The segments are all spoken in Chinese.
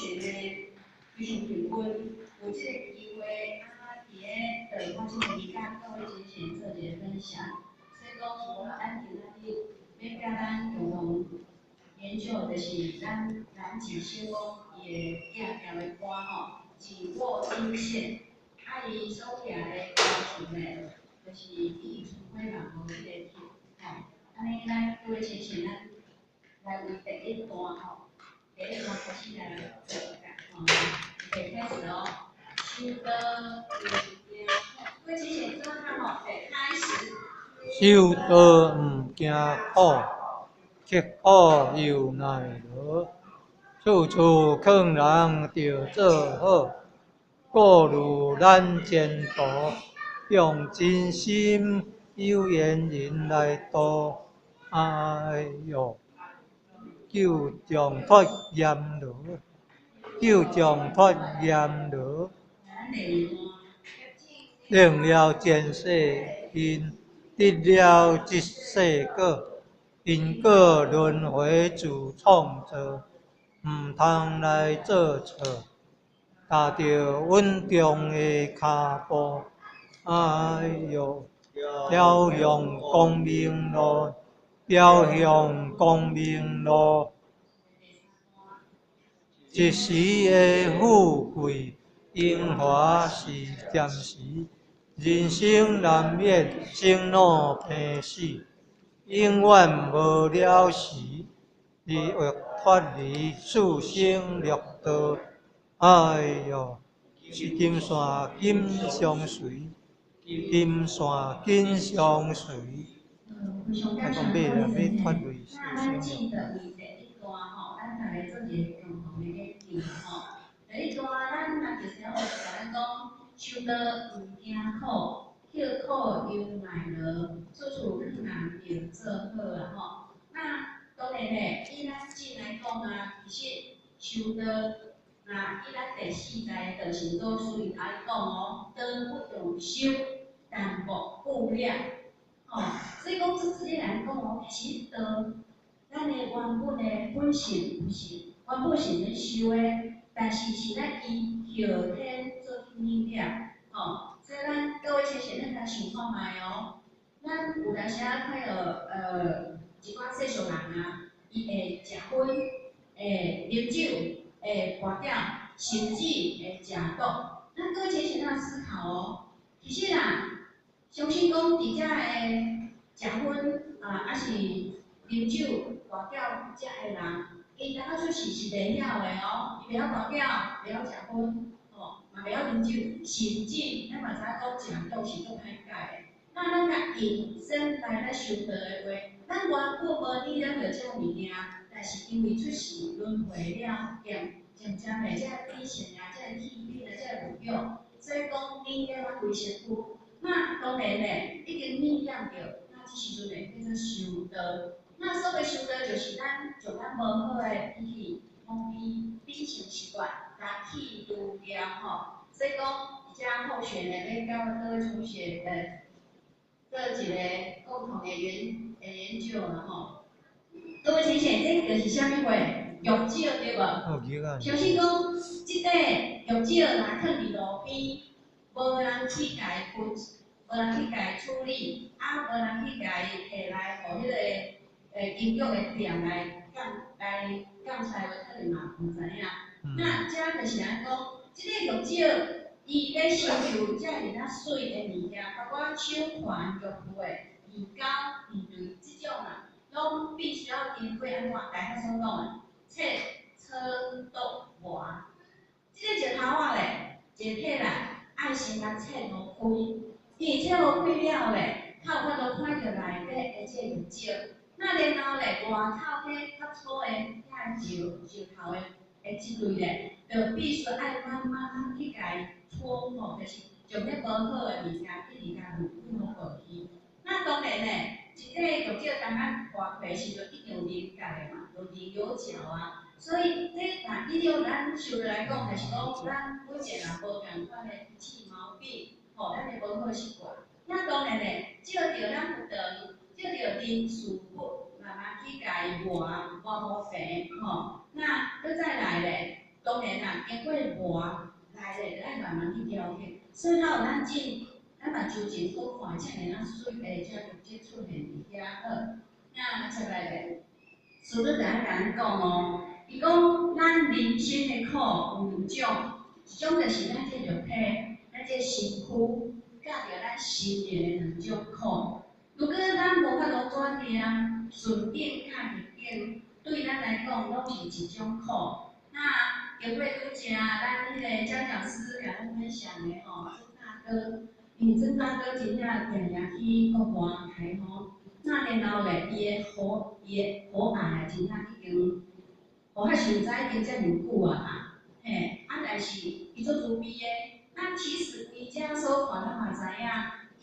选的非常平均，有这个机会啊，伫个对发生的理解各位进行做一个分享。所以讲，咱今仔日要甲咱共同研究就是咱自身讲伊的行行的歌吼，紧握音线，啊伊所行的歌曲呢，就是比除非嘛无迄个曲，吼，安尼咱各位亲像咱来为第一段吼，第一段开始来做吼，可开始哦，收的各位亲像做看吼，开始。修道毋惊苦，刻苦又奈何？处处劝人着做好，故如咱前途，用真心有缘人来度。哎哟，救将脱阎罗，救将脱阎罗，领了前世因，得了这世果。因果轮回自创造，毋通来做错，踏着稳重的脚步。哎哟，飘向光明路，飘向光明路。一时的富贵荣华是暂时，人生难免生老病死。永远无了时，你欲脱离四生六道。哎哟，是金线紧相随，金线紧相随。啊，讲买啦，要脱离四生六道。咱大家做一个共同的研究吼。第一段咱若就是要学咱讲，修道毋惊苦，刻苦又奈何，处处劝人着做好啊吼。那当然咧，以咱进来讲啊，其实修道，那以咱第四代道成祖师伊来讲哦，道不用修，但莫不量。哦，所以讲这之间来讲哦，其实道。咱的原本的本性不是，原本是咧修的，但是是咱以后天做力量，吼、所以咱各位亲像咱来想看卖哦，咱有当时啊看到一寡世俗人啊，伊会食薰，会啉酒，会跋筊，甚至会食毒。咱各位亲像咱思考哦，其实啦，相信讲伫遮的食薰啊，还是啉酒、跋筊遮的人，伊大多数是袂晓的哦，伊袂晓跋筊，袂晓食薰，吼，嘛袂晓啉酒，甚至咱嘛知影讲食毒是足歹解的。那咱甲引申来咱修道的话，咱原本无理了着遮物件，但是因为出世轮回了，渐渐的遮理性啊，遮气品啊，遮有用，所以讲你了咱为身躯。那当然咧，已经体验着，那这时阵会叫做修道。那所谓修道，就是咱将咱无好的脾气、往变成习惯，甲去除掉吼。所以讲，遮后续呢，要教各位同学做一个共同的研究了吼。各位亲像，这就是啥物话？玉醮对无？相信讲，即块玉醮若放伫路边，无人去甲伊分，无人去甲伊处理，啊，无人去甲伊下来，互迄个金玉的店来降菜话，可能嘛毋知影。那遮就是咱讲，即个玉醮，伊咧成就遮尔啊水的物件，包括手环、玉佩、鱼钩、鱼类即种啊，拢必须要经过安怎？大家所讲的切、车、刀、磨。即个石头仔咧，一体来，爱先甲切互开，伊切互开了咧，才有法度看到内底的即个玉醮。那然后咧，外口迄较粗的遐石头的即类咧，就必须爱慢慢去甲伊搓吼，就是将迄无好的物件一直甲入落去。那当然咧，一块玉醮当咱外皮时阵一定有凝结的嘛，有棱有角啊。所以这若以了咱修道来讲，就是讲咱每一个人无共款的脾气毛病，吼，咱的无好习惯。那当然咧，照着咱有道，照着人事物，慢慢去甲伊磨无平，吼。那搁再来咧，道当然啦，经过外来咧，就爱慢慢去调节。所以它有咱进，咱把酒精搁看，才会咱水会才直接出现伫遐好。那接来咧，师尊就爱甲咱讲哦，伊讲咱人生的苦有两种，一种就是咱这肉体，咱这身躯，甲着咱心灵的两种苦。如果咱无法度转念，顺境甲逆境，对咱来讲拢是一种苦。那经过拄则咱迄个家长师甲咱分享的吼，曾大哥，因为曾大哥真正定定去国外开吼，那然后咧，伊的火爱真正已经，互遐实在已经遮尼久啊啦，嘿，但是伊做慈悲的，咱其实规遮所看，咱嘛知影。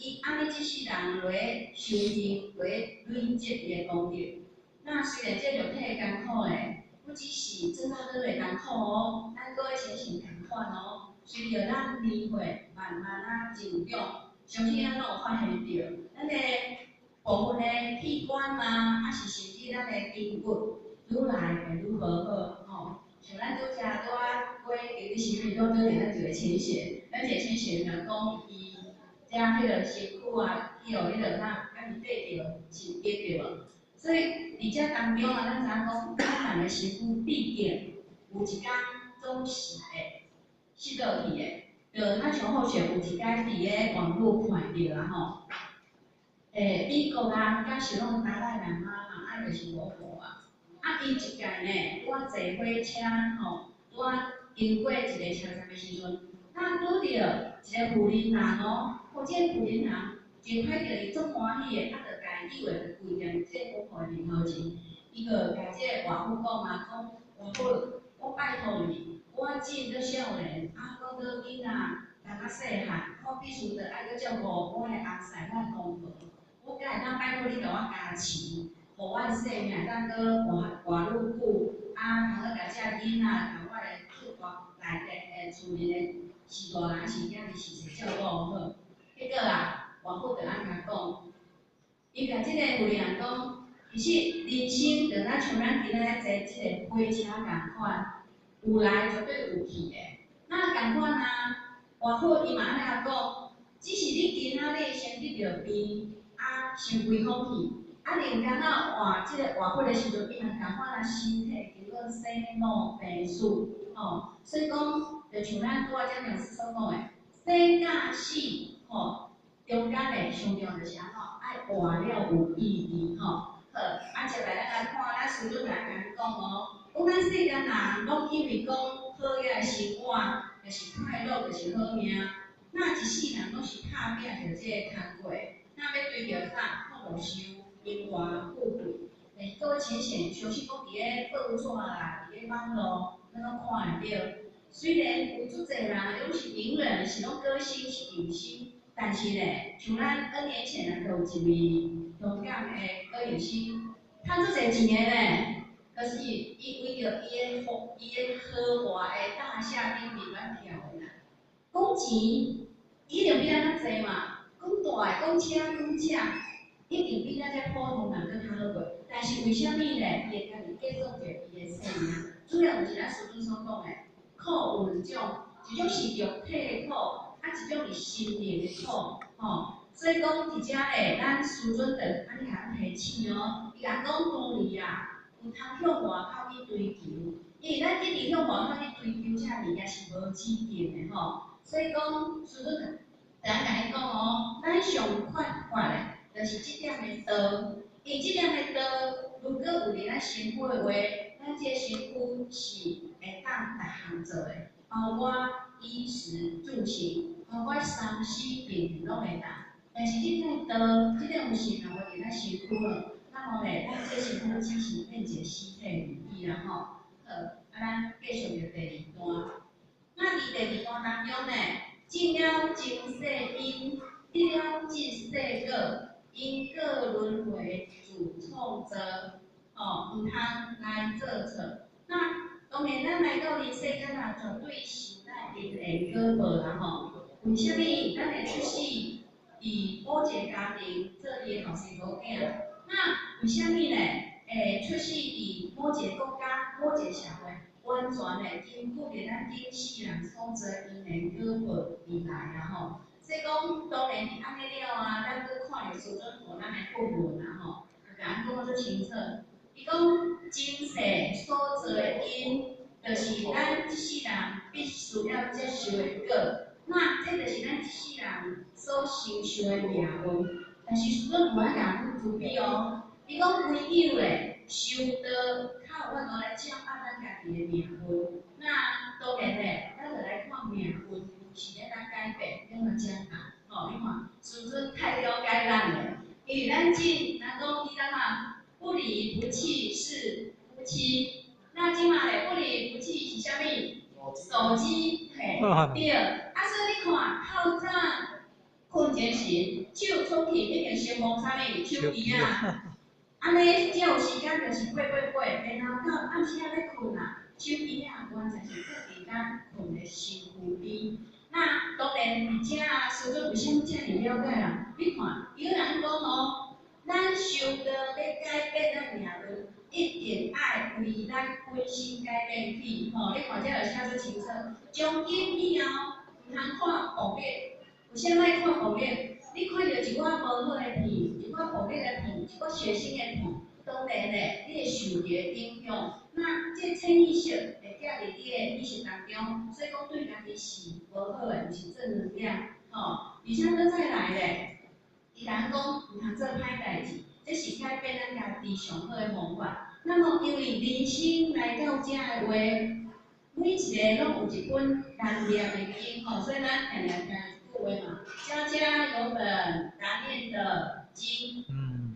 伊安尼即世人落修行，落累积伊的功德。那虽然这肉体艰苦诶，不只是真大哥会艰苦哦，咱各位先生同款哦。随着咱年岁慢慢增长，相信咱拢有发现到，咱的部分的器官啊，还是甚至咱的筋骨，愈来会愈好吼。像咱拄则拄啊过几日时阵，拄着咱一个浅显，咱一个浅显人讲伊。遮迄个身躯啊，去互迄个哪，敢是缀着是跌着。所以伫遮当中啊，咱知影讲，咱人的身躯毕竟有一天总是会失落去的。就咱像好像有一摆伫个网络看着啦吼，美国啊，甲是拢达赖喇嘛嘛，啊就是无好啊。啊，伊一届呢，拄啊坐火车吼，拄啊经过一个车站的时阵，咱拄着一个富人人哦。或者富人人真歹着伊足欢喜的，啊，着家己有诶规定这国互任何钱，伊个甲这外父讲啊，讲外父，我拜托你，我真个少年，啊，我个囡仔刚较细汉，我必须着爱个照顾我诶后婿，我诶公婆，我敢会当拜托你甲我加持，互我生命当个活愈久，啊，通个甲这囡仔甲我诶厝内底诶厝里诶是大人是囝是照顾好。结果啊，外父就安甲讲，伊甲即个妇人讲，其实人生就咱像咱今仔坐即个火车共款，有来绝对有去的。那共款啊，外父伊嘛安尼讲，只是你今仔日先得着病，啊，先规空去，啊，另间仔换即个外父的时阵，伊嘛共款啊，身体经过生老病死，吼，所以讲，就像咱拄仔遮讲师所讲的。生甲死，吼，中间嘞上重要就是安怎，爱活了有意义，吼。好，啊，接来咱来看，咱师尊来甲咱讲哦，讲咱世间人拢以为讲好个生活，就是快乐，就是好命。那一世人拢是打拼着这个工过，那要追求啥？福寿、荣华富贵。各位浅显，相信讲伫个报纸啦，伫个网络，咱拢看会到。虽然有足侪人拢是名人，是拢歌星，是明星，但是咧，像咱 N 年前啊，就有一位香港的歌影星，赚足侪钱的咧，可是伊为着伊的豪华的大厦顶面乱跳的啦，讲钱一定比咱较济嘛，讲大讲车讲车，一定比咱这普通人更较好过。但是为虾米咧？伊会家己结束着伊的生命，主要就是咱师尊所讲的。苦有两种，一种是肉体的苦，啊一种是心灵的苦，吼。所以讲伫遮咧，咱师尊着安尼甲咱提醒哦，伊甲讲道理啊，有通向外口去追求，因为咱一直向外口去追求这物件是无止境的吼。所以讲师尊着咱甲伊讲哦，咱上快的，就是即点的道，因为即点的道，如果有伫咱身躯的话，咱这身躯是会当逐项做的，包括衣食住行，包括三死平拢会当。但是即个道，即个有神啊，我伫咱身躯了，那么咧，咱这身躯只是变一个尸体而已啦吼。好，咱继续着第二段。那伫第二段当中呢，尽了今世因，得了尽世果，因果轮回主创造。哦，唔通来做错。那当然，咱来到人世间啊，绝对是咱人的果报啦吼。为虾米咱会出世以保洁家庭做伊的后生某囝？那为虾米呢？会出世以保洁国家、保洁社会？完全的根据着咱顶世人所做因缘果报而来啊吼。所以讲，当然伫安尼了啊，咱搁看着师尊互咱的佛文啊吼，甲咱讲做清楚。伊讲今世所做的因，就是咱即世人必须要接受的果。那这就是咱即世人所承受的命运。但是师尊有爱甲咱注意哦，伊讲唯有咧修道，较有法度来掌握咱家己的命运。那当然咧，咱就来看命运是咧咱改变，咱要怎办？吼，你看师尊太了解咱了，因为咱讲伊讲嘛，不离不弃是夫妻。那今嘛咧，不离不弃是啥物？手机，嘿，对。啊，所以你看，透早困前时，手出去一定先摸啥物？手机啊。安尼才有时间就是过，然后到暗时仔咧困啊，手机啊完全是决定咱困的身躯边。那当然，而且啊，师尊为什么遮尔了解啦？你看，有人讲哦，咱修道要改变咱命运，一定爱为咱本身改变起。吼，你看遮就写做清楚。从今以后，毋通看暴力，有啥物看暴力？你看到一寡无好的片，一寡暴力的片，一寡血腥的片，当然咧，你会受着影响。那这潜意识会寄入你的意识当中，所以讲对家己是无好的，毋是正能量。吼，而且搁再来咧，伊甲咱讲毋通做歹代志，这是改变咱家己上好的方法。那么因为人生来到遮的话，每一个拢有一本难念的经吼，所以咱常常听句话嘛，家家有本难念的经。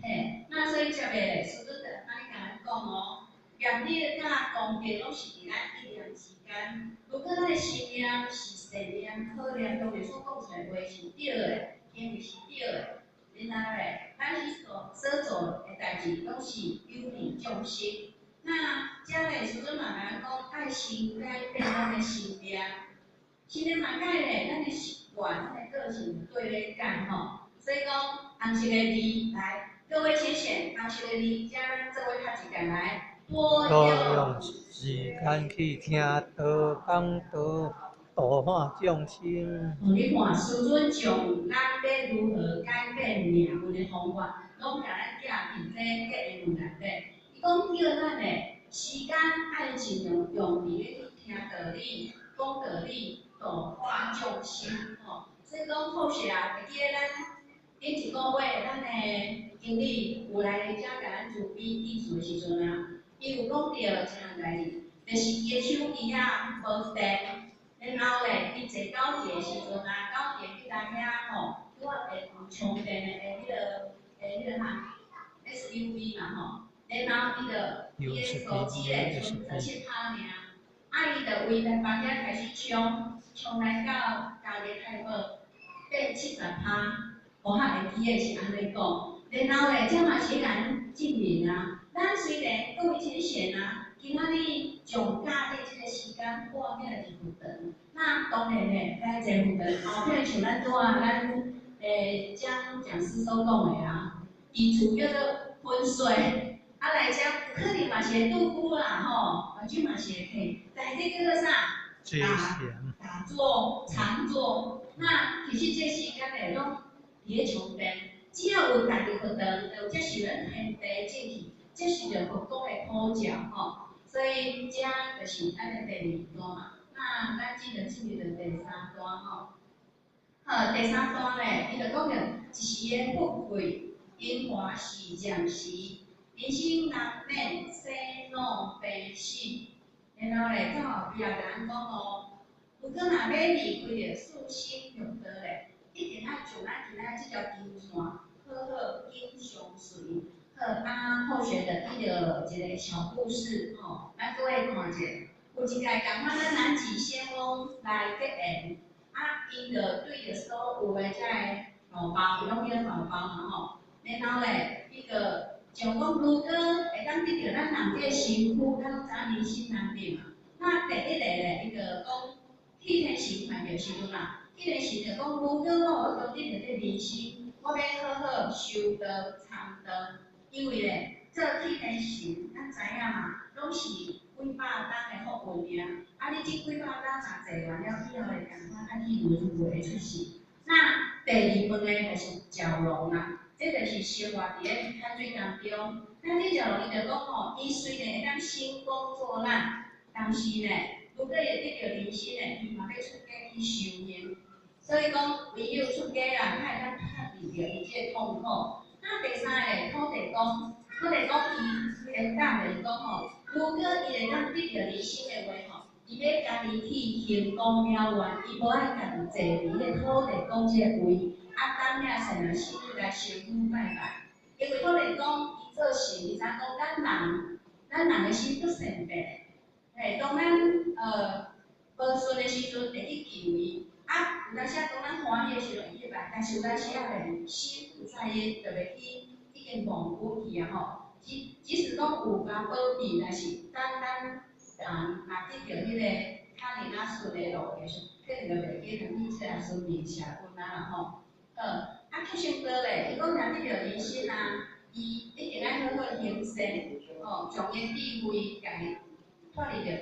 嘿，那所以接下师尊就安尼甲咱讲哦，业力甲功德拢是伫咱一念之间。如果咱的心念是善念、好念，当然所讲出来话是对的，因为是对的。然后咧，咱所做的代志拢是有利众生。那遮咧，师尊嘛甲咱讲，爱先改变咱的心念，心念嘛改咧，咱的习惯、咱的个性对咧改吼。所以讲，红色的字来，各位请选红色的字，加咱做伙读一遍来。多用时间去听道讲道，度化众生。你看，师尊从咱要如何改变命运的方法，拢甲咱寄伫这个论内底。伊讲叫咱咧，时间爱尽量用伫咧去听道理、讲道理、度化众生吼。所以讲，好势啊，会记得咱顶一个月咱的经理有来遮甲咱主编意思的时阵啊，伊有讲到一项代志，就是伊的手机啊无电。然后咧，伊坐高铁的时阵啊，高铁去内遐吼，拄啊会有充电的迄个啥 SUV 嘛吼，然后伊的手机咧剩17%尔，啊伊就为咱房间开始充来到家己太好，变70%，我较会记的是安尼讲。然后咧，这嘛是甲咱证明啊，咱虽然各位请选啊。今仔日上假日即个时间过起来是负长，那当然咧，该坐负长后壁像咱拄啊，咱讲师所讲的啊，伊厝叫做昏睡，啊来遮可能嘛是会拄久啦吼，完全嘛是会去，但是这叫做啥？打坐、长坐，那其实这时间咧拢伫咧充电，只要有家己负长，就接受咱天地进去，接受着佛讲的普教吼。所以，这就是咱的第二段嘛。那咱即个进入着第三段吼。好，第三段咧，伊就讲着一时的富贵，因花是暂时，人生难免生老病死。然后咧，到后壁甲咱讲哦，如果若要离开着素心用道咧，一定要像咱今仔即条金线，好好经相随。好，后学的伊个一个小故事吼，咱各位看者，有一个共款咱南极仙翁来结缘，啊，伊就对着所有的遮个宝宝，伊拢叫宝宝嘛吼。然后咧，伊个像讲如果会当得到咱人个身躯，咱拢知影人生难免嘛。那第一个咧，伊就讲替天行还着时阵啦，替天行就讲如果我有得到这人生，我要好好修道参道。因为咧，这替天行，咱知影嘛，拢是几百担的福运尔。啊，你这几百担若坐完了以后会感觉较去轮回出世。那第二份的就是照龙啦，这就是生活伫咧海水当中。那这照龙伊就讲吼，伊虽然会当兴功作难，但是呢，如果会得到人生呢，伊嘛要出家去修行。所以讲，唯有出家啊，才会当脱离着伊这痛苦。那第三个土地公，土地公伊会当就是讲吼，如果伊会当得到人生的话吼，伊要家己去行功了完，伊无爱家己坐伫迄土地公这个位，啊等遐善良心来烧香拜拜。因为土地公伊做事，伊知讲咱人的心不善变，嘿，当咱无顺的时阵，会去求伊。啊，有当时讲咱欢喜的时阵伊去拜，但是有当时咧心不在焉，就袂去已经忘记去啊吼。即使讲有法保庇，但是当咱若得到迄个较尔啊顺的路的时候，肯定就袂记通去这顺命车运啊啦吼。吸星哥咧，伊讲若得到人生啊，伊一定爱好好行善，将因智慧家己脱离着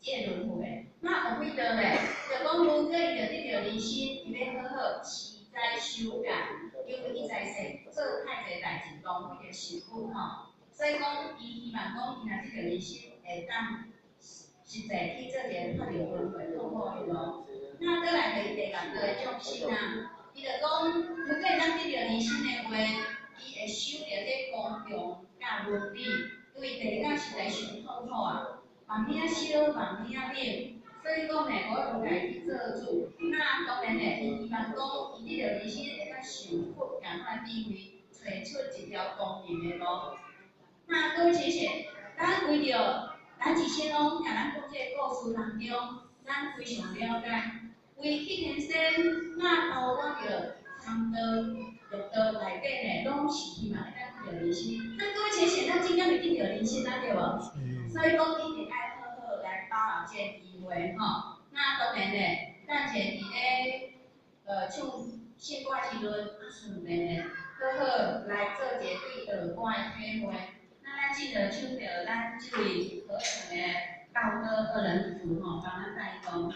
这个轮回。那有几道咧，就讲如果伊着得到人生，伊要好好持斋修戒，因为伊在世做太侪代志，浪费着成本吼。所以讲，伊希望讲，伊若得到人生，会当实在去做一个脱离轮回痛苦的路。那再来就是第六个众生啊，伊就讲，如果咱得到人生的话，伊会守着这公共甲伦理，因为第一个实在伤痛苦啊，万物仔烧，万物仔冷。所以讲呢，我有家己做主。那当然呢，伊希望讲，伊得到人生会较受福，共款智慧，找出一条公平的路。那各位请写，咱为着咱一生拢甲咱讲这个故事当中，咱非常了解。为迄天生，那包括着三道、六道内底呢，拢是希望咱得到人生。那各位请写，咱真正袂得到人生，咱对无？所以讲一定爱好好来把握这个机会吼。那当然呢，咱就伫咧唱圣歌时阵，顺便呢，好好来做一个对道观的体会。那咱记得唱着咱这位合唱的道歌二人组吼，帮咱带动。